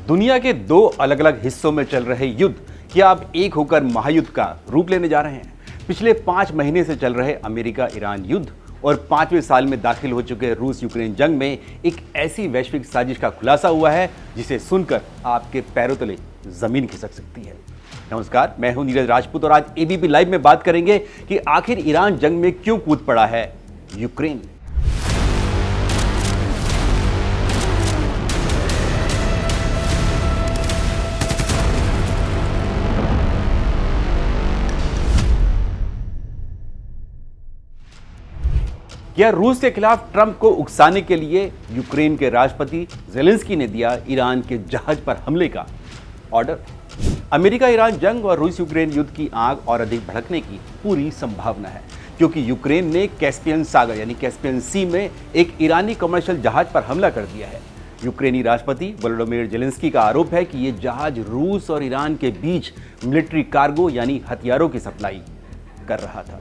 दुनिया के दो अलग अलग हिस्सों में चल रहे युद्ध क्या अब एक होकर महायुद्ध का रूप लेने जा रहे हैं? पिछले 5 महीने से चल रहे अमेरिका ईरान युद्ध और 5वें साल में दाखिल हो चुके रूस यूक्रेन जंग में एक ऐसी वैश्विक साजिश का खुलासा हुआ है जिसे सुनकर आपके पैरों तले जमीन खिसक सकती है। नमस्कार, मैं हूं नीरज राजपूत और आज एबीपी लाइव में बात करेंगे कि आखिर ईरान जंग में क्यों कूद पड़ा है यूक्रेन। क्या रूस के खिलाफ ट्रंप को उकसाने के लिए यूक्रेन के राष्ट्रपति ज़ेलेंस्की ने दिया ईरान के जहाज पर हमले का ऑर्डर? अमेरिका ईरान जंग और रूस यूक्रेन युद्ध की आग और अधिक भड़कने की पूरी संभावना है, क्योंकि यूक्रेन ने कैस्पियन सागर यानी कैस्पियन सी में एक ईरानी कमर्शियल जहाज पर हमला कर दिया है। यूक्रेनी राष्ट्रपति वोलोडिमिर ज़ेलेंस्की का आरोप है कि यह जहाज रूस और ईरान के बीच मिलिट्री कार्गो यानी हथियारों की सप्लाई कर रहा था।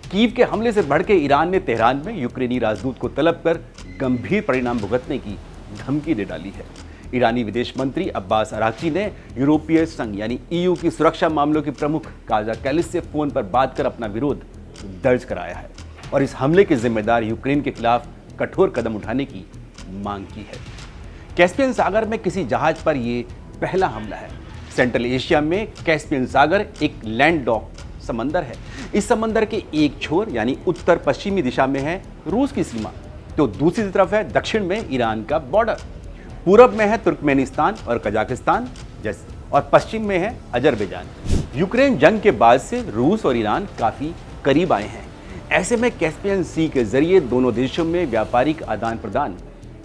कीव के हमले से भड़के ईरान ने तेहरान में यूक्रेनी राजदूत को तलब कर गंभीर परिणाम भुगतने की धमकी दे डाली है। ईरानी विदेश मंत्री अब्बास अराक्ची ने यूरोपीय संघ यानी ईयू की सुरक्षा मामलों के प्रमुख काजा कैलिस से फोन पर बात कर अपना विरोध दर्ज कराया है और इस हमले के जिम्मेदार यूक्रेन के खिलाफ कठोर कदम उठाने की मांग की है। कैस्पियन सागर में किसी जहाज पर यह पहला हमला है। सेंट्रल एशिया में कैस्पियन सागर एक लैंड लॉक समंदर है। इस समंदर के एक छोर यानी उत्तर पश्चिमी दिशा में है रूस की सीमा, तो दूसरी तरफ है दक्षिण में ईरान का बॉर्डर। पूरब में है तुर्कमेनिस्तान और कजाकिस्तान और पश्चिम में है अजरबैजान। यूक्रेन जंग के बाद से रूस और ईरान काफी करीब आए हैं। ऐसे में कैस्पियन सी के जरिए दोनों देशों में व्यापारिक आदान प्रदान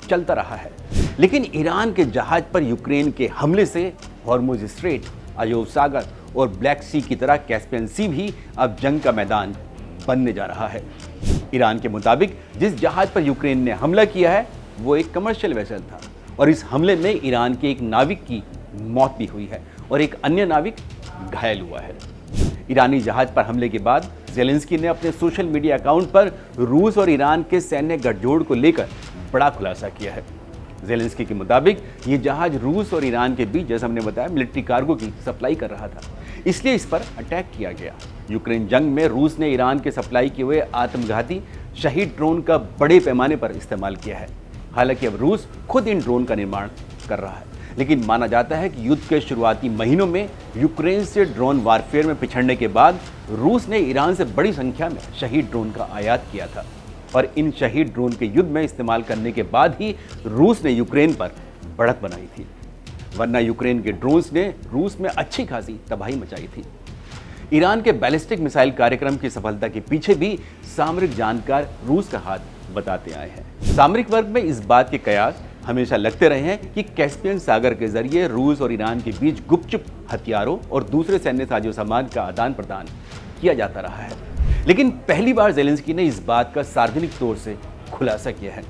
चलता रहा है, लेकिन ईरान के जहाज पर यूक्रेन के हमले से हॉर्मुज स्ट्रेट, अजोव सागर और ब्लैक सी की तरह कैस्पियन सी भी अब जंग का मैदान बनने जा रहा है। ईरान के मुताबिक जिस जहाज पर यूक्रेन ने हमला किया है वो एक कमर्शियल वेसल था और इस हमले में ईरान के एक नाविक की मौत भी हुई है और एक अन्य नाविक घायल हुआ है। ईरानी जहाज पर हमले के बाद ज़ेलेंस्की ने अपने सोशल मीडिया अकाउंट पर रूस और ईरान के सैन्य गठजोड़ को लेकर बड़ा खुलासा किया है। ज़ेलेंस्की के मुताबिक ये जहाज रूस और ईरान के बीच, जैसा हमने बताया, मिलिट्री कार्गो की सप्लाई कर रहा था, इसलिए इस पर अटैक किया गया। यूक्रेन जंग में रूस ने ईरान के सप्लाई किए हुए आत्मघाती शहीद ड्रोन का बड़े पैमाने पर इस्तेमाल किया है। हालांकि अब रूस खुद इन ड्रोन का निर्माण कर रहा है, लेकिन माना जाता है कि युद्ध के शुरुआती महीनों में यूक्रेन से ड्रोन वारफेयर में पिछड़ने के बाद रूस ने ईरान से बड़ी संख्या में शहीद ड्रोन का आयात किया था और इन शहीद ड्रोन के युद्ध में इस्तेमाल करने के बाद ही रूस ने यूक्रेन पर बढ़त बनाई थी, वरना यूक्रेन के ड्रोन्स ने रूस में अच्छी खासी तबाही मचाई थी। ईरान के बैलिस्टिक मिसाइल कार्यक्रम की सफलता के पीछे भी सामरिक जानकार रूस का हाथ बताते आए हैं। सामरिक वर्ग में इस बात के कयास हमेशा लगते रहे हैं कि कैस्पियन सागर के जरिए रूस और ईरान के बीच गुपचुप हथियारों और दूसरे सैन्य साजो सामान का आदान प्रदान किया जाता रहा है, लेकिन पहली बार ज़ेलेंस्की ने इस बात का सार्वजनिक तौर से खुलासा किया है।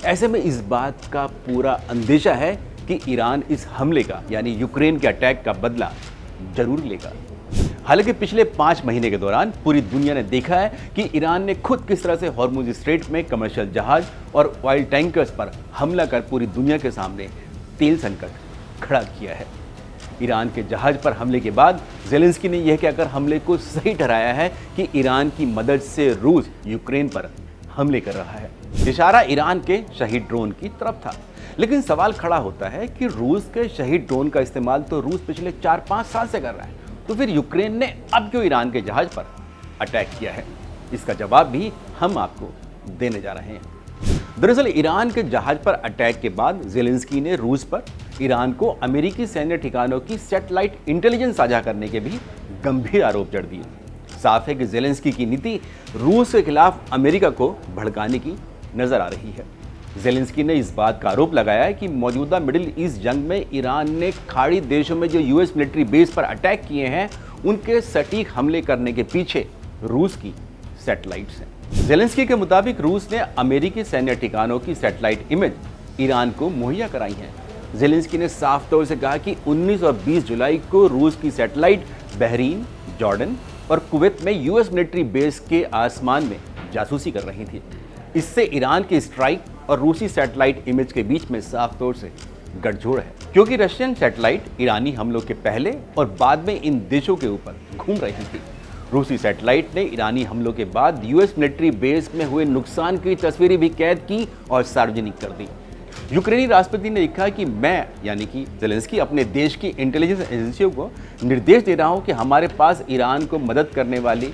ऐसे में इस बात का पूरा अंदेशा है कि ईरान इस हमले का यानी यूक्रेन के अटैक का बदला जरूर लेगा। हालांकि पिछले 5 महीने के दौरान पूरी दुनिया ने देखा है कि ईरान ने खुद किस तरह से हॉर्मुज स्ट्रेट में कमर्शियल जहाज और ऑयल टैंकर्स पर हमला कर पूरी दुनिया के सामने तेल संकट खड़ा किया है। ईरान के जहाज पर हमले के बाद ज़ेलेंस्की ने यह कहकर हमले को सही ठहराया है कि ईरान की मदद से रूस यूक्रेन पर हमले कर रहा है। इशारा ईरान के शहीद ड्रोन की तरफ था, लेकिन सवाल खड़ा होता है कि रूस के शहीद ड्रोन का इस्तेमाल तो रूस पिछले 4-5 साल से कर रहा है, तो फिर यूक्रेन ने अब क्यों ईरान के जहाज पर अटैक किया है? इसका जवाब भी हम आपको देने जा रहे हैं। दरअसल ईरान के जहाज पर अटैक के बाद ज़ेलेंस्की ने रूस पर ईरान को अमेरिकी सैन्य ठिकानों की सैटेलाइट इंटेलिजेंस साझा करने के भी गंभीर आरोप जड़ दिए। साफ है कि ज़ेलेंस्की की नीति रूस के खिलाफ अमेरिका को भड़काने की नजर आ रही है। ज़ेलेंस्की ने इस बात का आरोप लगाया है कि मौजूदा मिडिल ईस्ट जंग में ईरान ने खाड़ी देशों में जो यूएस मिलिट्री बेस पर अटैक किए हैं उनके सटीक हमले करने के पीछे रूस की सैटेलाइट्स हैं। ज़ेलेंस्की के मुताबिक रूस ने अमेरिकी सैन्य ठिकानों की सैटेलाइट इमेज ईरान को मुहैया कराई हैं। ज़ेलेंस्की ने साफ तौर से कहा कि 19 और 20 जुलाई को रूस की सैटेलाइट बहरीन, जॉर्डन और कुवैत में यूएस मिलिट्री बेस के आसमान में जासूसी कर रही थी। इससे ईरान की स्ट्राइक और रूसी सैटेलाइट इमेज के बीच में साफ तौर से गठजोड़ है, क्योंकि रशियन सैटेलाइट ईरानी हमलों के पहले और बाद में इन देशों के ऊपर घूम रही थी। रूसी सैटेलाइट ने ईरानी हमलों के बाद यूएस मिलिट्री बेस में हुए नुकसान की तस्वीरें भी कैद की और सार्वजनिक कर दी। यूक्रेनी राष्ट्रपति ने लिखा कि मैं यानी कि ज़ेलेंस्की अपने देश की इंटेलिजेंस एजेंसियों को निर्देश दे रहा हूं कि हमारे पास ईरान को मदद करने वाली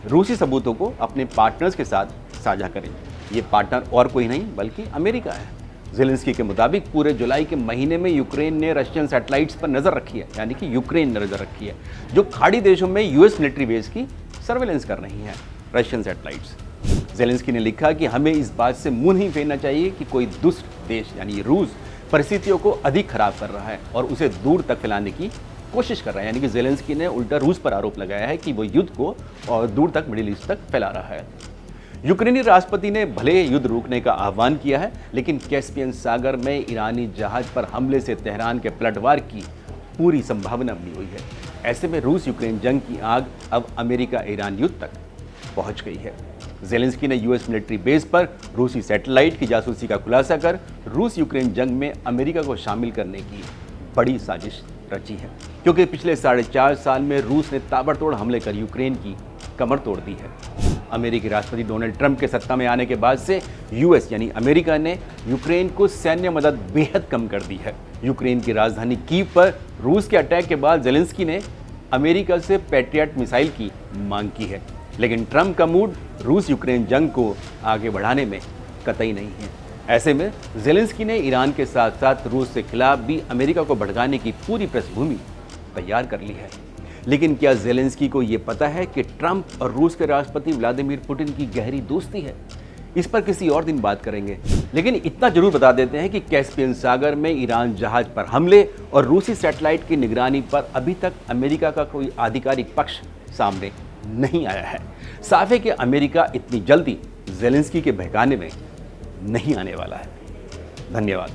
रूसी सबूतों को अपने पार्टनर्स के साथ साझा करें। ये पार्टनर और कोई नहीं बल्कि अमेरिका है। ज़ेलेंस्की के मुताबिक पूरे जुलाई के महीने में यूक्रेन ने रशियन सैटेलाइट्स पर नज़र रखी है, यानी कि यूक्रेन ने नज़र रखी है, जो खाड़ी देशों में यूएस मिलिट्री बेस की सर्वेलेंस कर रही हैं रशियन सैटेलाइट्स। ज़ेलेंस्की ने लिखा कि हमें इस बात से मुंह नहीं फेरना चाहिए कि कोई दुष्ट देश यानी रूस परिस्थितियों को अधिक खराब कर रहा है और उसे दूर तक फैलाने की कोशिश कर रहा है। यानी कि ज़ेलेंस्की ने उल्टा रूस पर आरोप लगाया है कि वो युद्ध को और दूर तक मिडिल ईस्ट तक फैला रहा है। यूक्रेनी राष्ट्रपति ने भले युद्ध रोकने का आह्वान किया है, लेकिन कैस्पियन सागर में ईरानी जहाज पर हमले से तेहरान के पलटवार की पूरी संभावना बनी हुई है। ऐसे में रूस यूक्रेन जंग की आग अब अमेरिका ईरान युद्ध तक पहुंच गई है। ज़ेलेंस्की ने यूएस मिलिट्री बेस पर रूसी सैटेलाइट की जासूसी का खुलासा कर रूस यूक्रेन जंग में अमेरिका को शामिल करने की बड़ी साजिश रची है, क्योंकि पिछले 4.5 साल में रूस ने ताबड़तोड़ हमले कर यूक्रेन की कमर तोड़ दी है। अमेरिकी राष्ट्रपति डोनाल्ड ट्रंप के सत्ता में आने के बाद से यूएस यानी अमेरिका ने यूक्रेन को सैन्य मदद बेहद कम कर दी है। यूक्रेन की राजधानी कीव पर रूस के अटैक के बाद ज़ेलेंस्की ने अमेरिका से पैट्रियट मिसाइल की मांग की है, लेकिन ट्रंप का मूड रूस यूक्रेन जंग को आगे बढ़ाने में कतई नहीं है। ऐसे में ज़ेलेंस्की ने ईरान के साथ साथ रूस के खिलाफ भी अमेरिका को भड़काने की पूरी पृष्ठभूमि तैयार कर ली है। लेकिन क्या ज़ेलेंस्की को ये पता है कि ट्रंप और रूस के राष्ट्रपति व्लादिमीर पुतिन की गहरी दोस्ती है? इस पर किसी और दिन बात करेंगे, लेकिन इतना जरूर बता देते हैं कि कैस्पियन सागर में ईरान जहाज पर हमले और रूसी सैटेलाइट की निगरानी पर अभी तक अमेरिका का कोई आधिकारिक पक्ष सामने नहीं आया है। साफ है कि अमेरिका इतनी जल्दी ज़ेलेंस्की के बहकाने में नहीं आने वाला है। धन्यवाद।